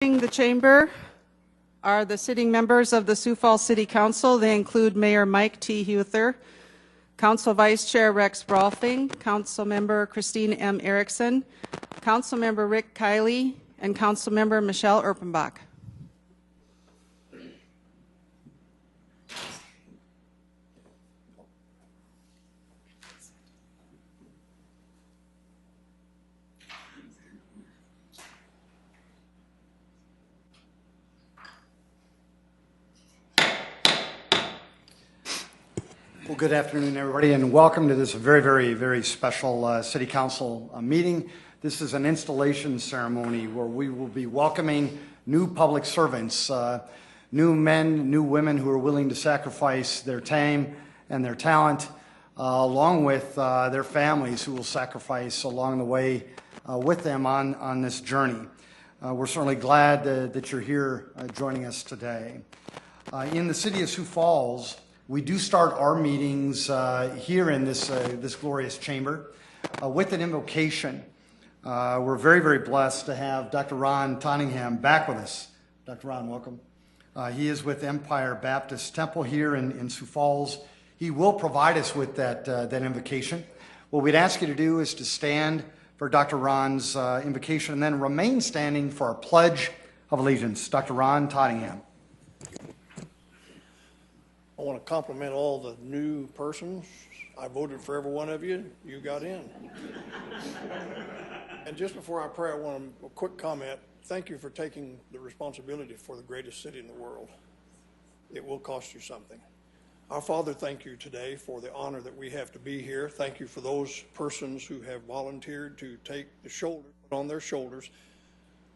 The chamber are the sitting members of the Sioux Falls City Council. They include Mayor Mike T. Huether, Council Vice Chair Rex Rolfing, Council Member Christine M. Erickson, Council Member Rick Kiley, and Council Member Michelle Erpenbach. Well, good afternoon, everybody, and welcome to this very special City Council meeting. This is an installation ceremony where we will be welcoming new public servants, new men, new women who are willing to sacrifice their time and their talent, along with their families who will sacrifice along the way with them on this journey. We're certainly glad that you're here joining us today. In the city of Sioux Falls, we do start our meetings here in this glorious chamber with an invocation. We're very blessed to have Dr. Ron Tottingham back with us. Dr. Ron, welcome. He is with Empire Baptist Temple here in Sioux Falls. He will provide us with that invocation. What we'd ask you to do is to stand for Dr. Ron's invocation and then remain standing for our Pledge of Allegiance. Dr. Ron Tottingham. I want to compliment all the new persons. I voted for every one of you. You got in. And just before I pray, I want a quick comment. Thank you for taking the responsibility for the greatest city in the world. It will cost you something. Our Father, thank you today for the honor that we have to be here. Thank you for those persons who have volunteered to take the shoulder, put on their shoulders,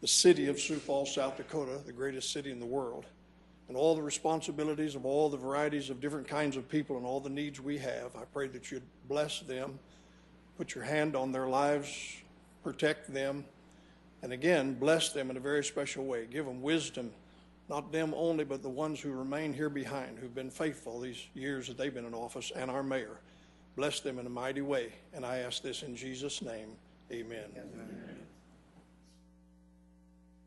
the city of Sioux Falls, South Dakota, the greatest city in the world, and all the responsibilities of all the varieties of different kinds of people and all the needs we have. I pray that you'd bless them, put your hand on their lives, protect them, and again, bless them in a very special way. Give them wisdom, not them only, but the ones who remain here behind, who've been faithful these years that they've been in office, and our mayor. Bless them in a mighty way, and I ask this in Jesus' name. Amen.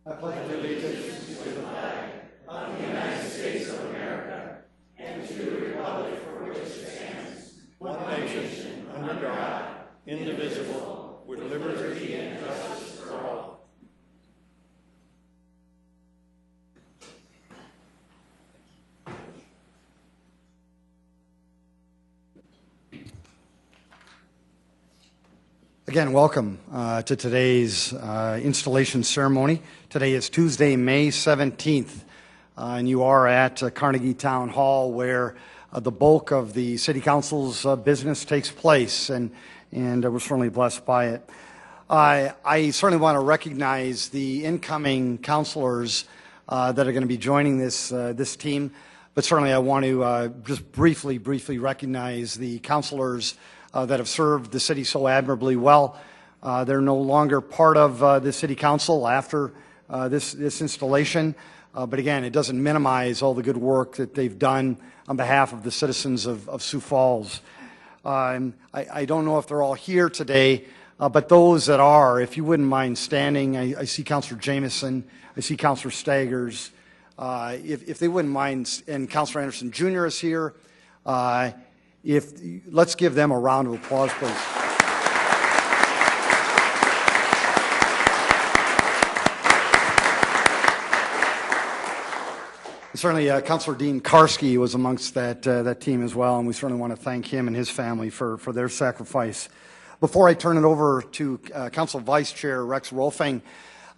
I pledge allegiance to the flag of the United States of America and to the republic for which it stands, one nation, under God, indivisible, with liberty and justice for all. Again, welcome to today's installation ceremony. Today is Tuesday, May 17th. And you are at Carnegie Town Hall, where the bulk of the City Council's business takes place, and we're certainly blessed by it. I certainly want to recognize the incoming councilors that are going to be joining this team, but certainly I want to just briefly recognize the councilors that have served the city so admirably well. They're no longer part of the City Council after this installation. But again, it doesn't minimize all the good work that they've done on behalf of the citizens of Sioux Falls. I don't know if they're all here today, but those that are, if you wouldn't mind standing, I see Councilor Jamieson, I see Councilor Staggers. If they wouldn't mind, and Councilor Anderson Jr. is here, let's give them a round of applause, please. Certainly, Councilor Dean Karski was amongst that team as well, and we certainly want to thank him and his family for their sacrifice. Before I turn it over to Council Vice Chair Rex Rolfing,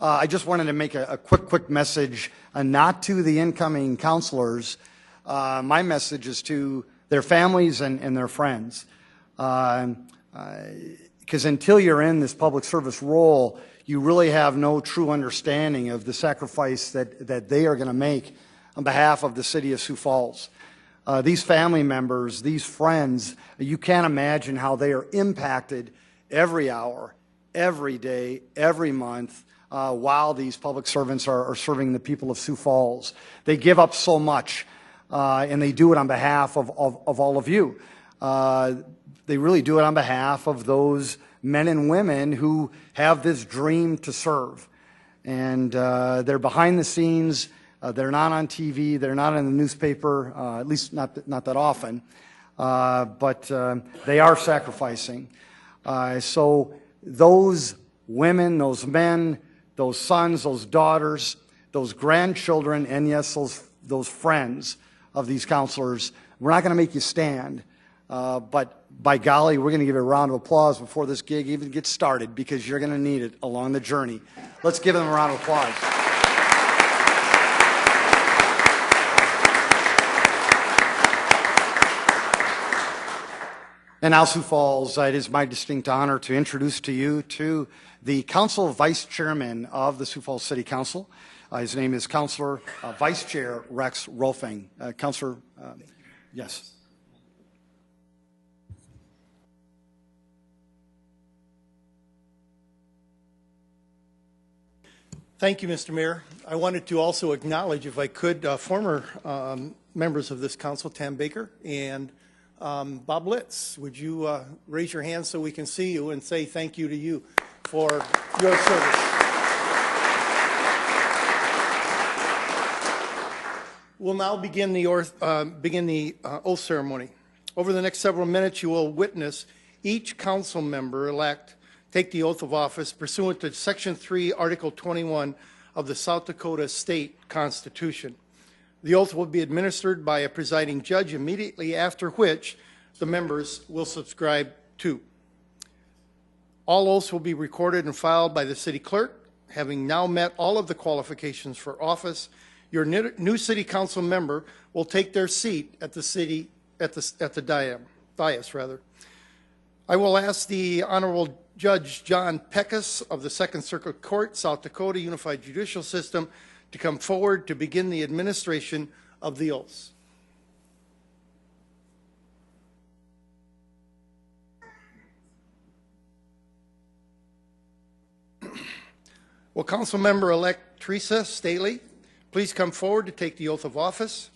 I just wanted to make a quick message, not to the incoming councilors. My message is to their families and their friends, because until you're in this public service role, you really have no true understanding of the sacrifice that they are going to make on behalf of the city of Sioux Falls. These family members, these friends, you can't imagine how they are impacted every hour, every day, every month, while these public servants are serving the people of Sioux Falls. They give up so much, and they do it on behalf of all of you. They really do it on behalf of those men and women who have this dream to serve. And they're behind the scenes. They're not on TV. They're not in the newspaper, at least not that often. But they are sacrificing. So those women, those men, those sons, those daughters, those grandchildren, and yes, those friends of these counselors, we're not going to make you stand. But by golly, we're going to give you a round of applause before this gig even gets started, because you're going to need it along the journey. Let's give them a round of applause. And now, Sioux Falls, it is my distinct honor to introduce to you to the Council Vice Chairman of the Sioux Falls City Council. His name is Councilor Vice Chair Rex Rolfing. Councilor, yes. Thank you, Mr. Mayor. I wanted to also acknowledge, if I could, former members of this council, Tam Baker and Bob Litz. Would you raise your hand so we can see you and say thank you to you for your service? We'll now begin the oath ceremony. Over the next several minutes, you will witness each council member-elect take the oath of office pursuant to Section 3, Article 21 of the South Dakota State Constitution. The oath will be administered by a presiding judge, immediately after which the members will subscribe to. All oaths will be recorded and filed by the city clerk. Having now met all of the qualifications for office, your new city council member will take their seat at the dais. I will ask the Honorable Judge John Peckus of the Second Circuit Court, South Dakota Unified Judicial System, to come forward to begin the administration of the oaths. Will Councilmember-elect Theresa Stehly please come forward to take the oath of office?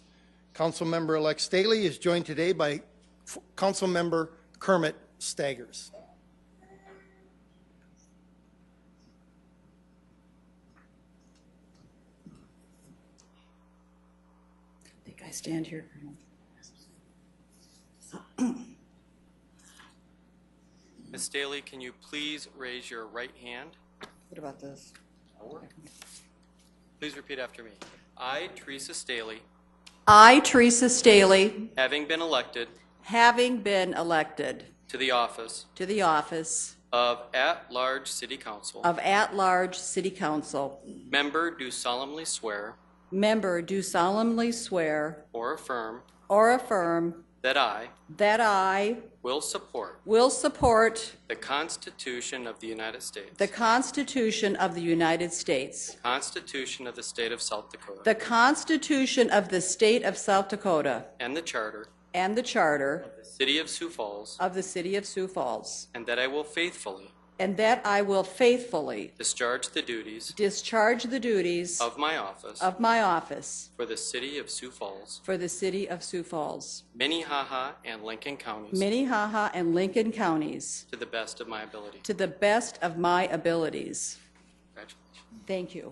Councilmember-elect Stehly is joined today by Councilmember Kermit Staggers. I think I stand here. Ms. Stehly, can you please raise your right hand? What about this? Please repeat after me. I, Theresa Stehly, I, Theresa Stehly, having been elected to to the office of at-large City Council, at-large City Council, member do solemnly swear or affirm that I will support the Constitution of the United States, the Constitution of the United States, Constitution of the State of South Dakota, the Constitution of the State of South Dakota, and the Charter and the Charter of the City of Sioux Falls, of the City of Sioux Falls, and that I will faithfully discharge the duties of my office for the City of Sioux Falls, Minnehaha and Lincoln Counties, to the best of my ability. Congratulations. Thank you.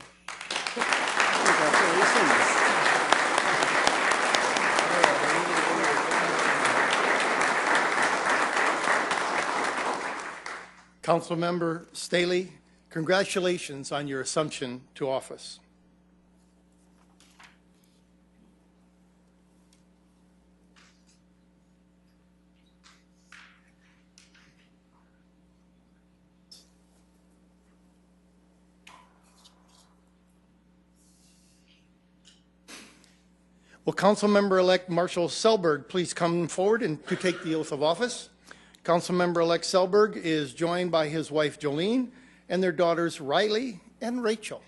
Councilmember Stehly, congratulations on your assumption to office. Will Councilmember-elect Marshall Selberg please come forward and to take the oath of office? Councilmember-elect Selberg is joined by his wife Jolene and their daughters Riley and Rachel.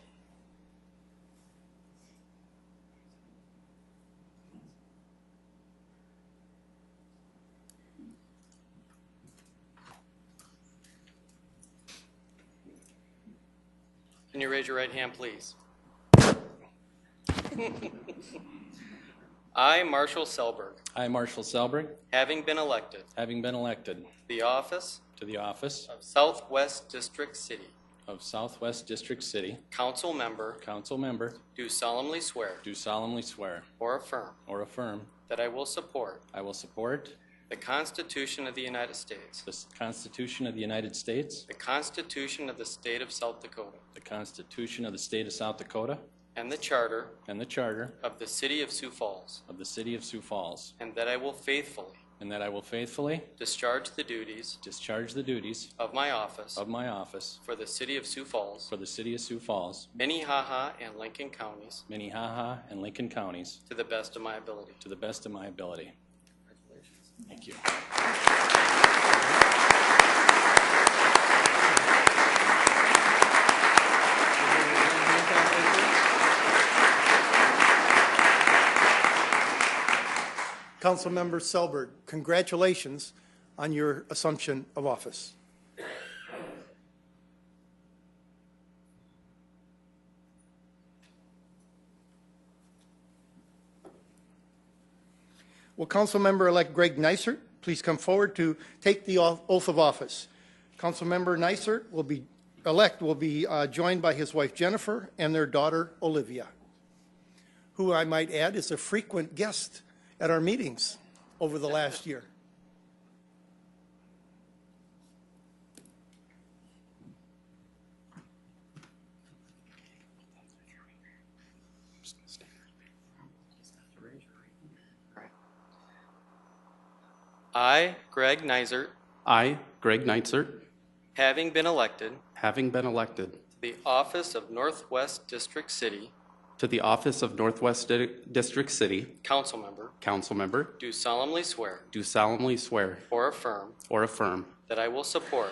Can you raise your right hand, please? I, Marshall Selberg, I, Marshall Selberg, having been elected having been elected to the office to the office of Southwest District City of Southwest District City council member, do solemnly swear or affirm that I will support the Constitution of the United States, the Constitution of the United States, the Constitution of the State of South Dakota, the Constitution of the State of South Dakota, and the Charter and the Charter of the City of Sioux Falls, of the City of Sioux Falls, and that I will faithfully discharge the duties of my office for the City of Sioux Falls, Minnehaha and Lincoln Counties, and Lincoln Counties, to the best of my ability. Thank you. Councilmember Selberg, congratulations on your assumption of office. Will Councilmember-elect Greg Neitzert please come forward to take the oath of office? Councilmember Neitzert will be joined by his wife Jennifer and their daughter Olivia, who I might add is a frequent guest at our meetings over the last year. I, Greg Neitzert, I, Greg Neitzert, having been elected to the office of Northwest District City the office of Northwest District City council member, do solemnly swear or affirm that I will support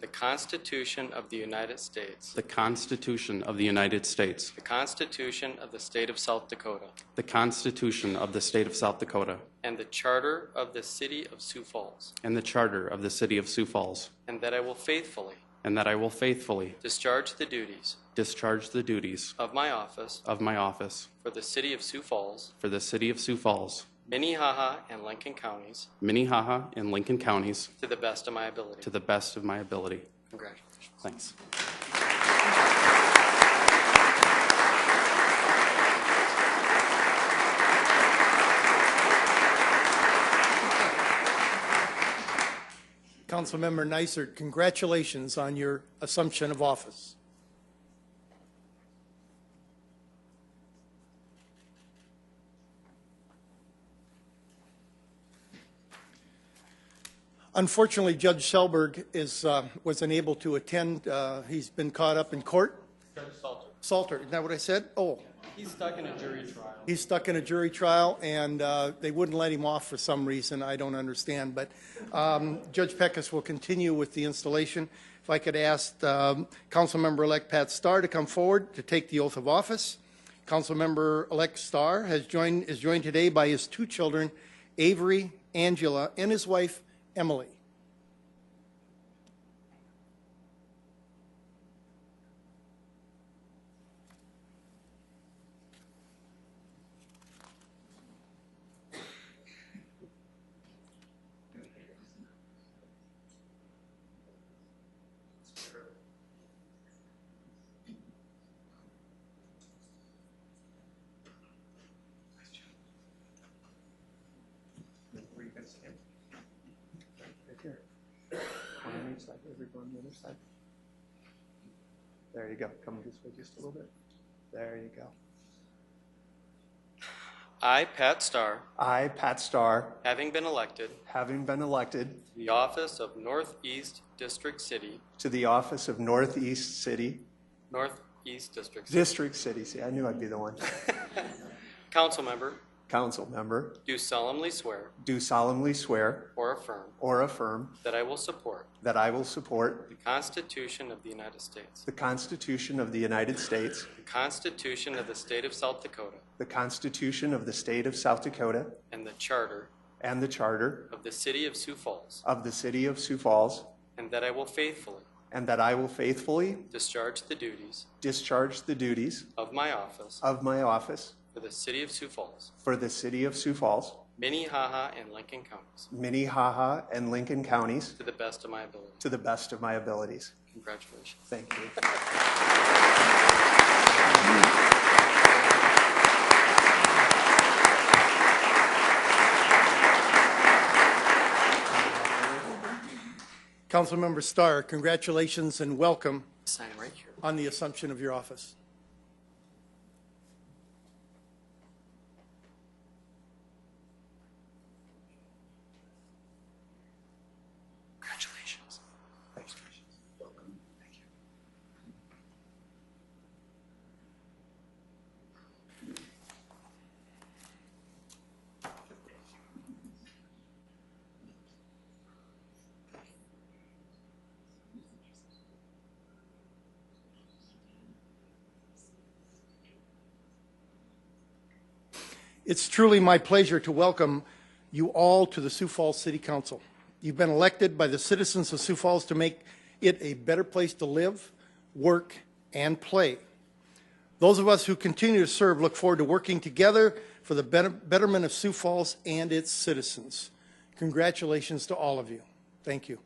the Constitution of the United States, Constitution of the United States, the Constitution of the State of South Dakota, the Constitution of the State of South Dakota, and the Charter of the City of Sioux Falls, and the Charter of the City of Sioux Falls, and that I will faithfully discharge the duties of my office for the City of Sioux Falls, Minnehaha and Lincoln Counties, to the best of my ability. Congratulations. Thanks. Councilmember Neitzert, congratulations on your assumption of office. Unfortunately, Judge Selberg was unable to attend. He's been caught up in court. Judge Salter. Salter, isn't that what I said? Oh. He's stuck in a jury trial. He's stuck in a jury trial, and they wouldn't let him off for some reason. I don't understand. But Judge Peckus will continue with the installation. If I could ask Councilmember-elect Pat Starr to come forward to take the oath of office. Councilmember-elect Starr is joined today by his two children, Avery, Angela, and his wife, Emily. On the other side. There you go. Come this way just a little bit. There you go. I, Pat Starr, having been elected to the office of Northeast District City, Northeast District City. See, I knew I'd be the one. Council member, do solemnly swear or affirm that I will support the Constitution of the United States, the Constitution of the United States, the Constitution of the State of South Dakota, the Constitution of the State of South Dakota, and the Charter of the City of Sioux Falls, and that I will faithfully discharge the duties of my office for the City of Sioux Falls, Minnehaha, and Lincoln counties Minnehaha and Lincoln counties to the best of my ability. to the best of my abilities. Congratulations. Thank you. Councilmember Starr, congratulations and welcome Sign right here. on the assumption of your office. Congratulations. Thanks. Thank you. It's truly my pleasure to welcome you all to the Sioux Falls City Council. You've been elected by the citizens of Sioux Falls to make it a better place to live, work, and play. Those of us who continue to serve look forward to working together for the betterment of Sioux Falls and its citizens. Congratulations to all of you. Thank you.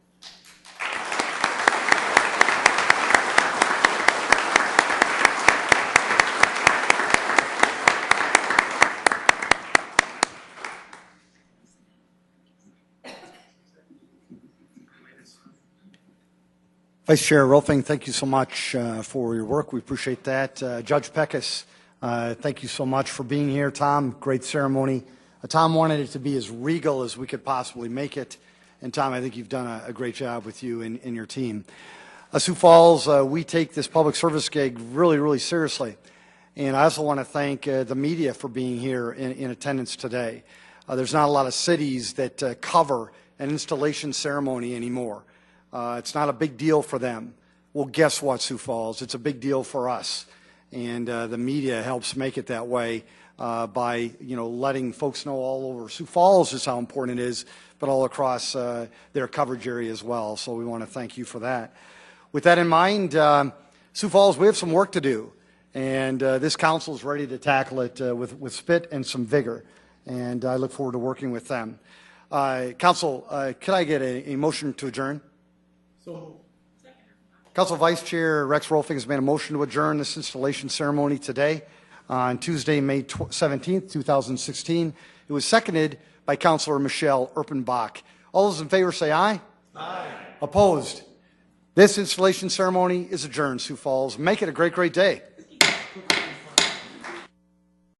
Vice Chair Rolfing, thank you so much for your work. We appreciate that. Judge Peckus, thank you so much for being here. Tom, great ceremony. Tom wanted it to be as regal as we could possibly make it. And Tom, I think you've done a great job with you and your team. Sioux Falls, we take this public service gig really, really seriously. And I also want to thank the media for being here in attendance today. There's not a lot of cities that cover an installation ceremony anymore. It's not a big deal for them. Well, guess what, Sioux Falls? It's a big deal for us. And the media helps make it that way by, letting folks know all over Sioux Falls just how important it is, but all across their coverage area as well. So we want to thank you for that. With that in mind, Sioux Falls, we have some work to do. And this council is ready to tackle it with spit and some vigor. And I look forward to working with them. Council, could I get a motion to adjourn? Council Vice Chair Rex Rolfing has made a motion to adjourn this installation ceremony today on Tuesday, May 17th, 2016. It was seconded by Councilor Michelle Erpenbach. All those in favor say aye. Aye. Opposed? This installation ceremony is adjourned, Sioux Falls. Make it a great, great day.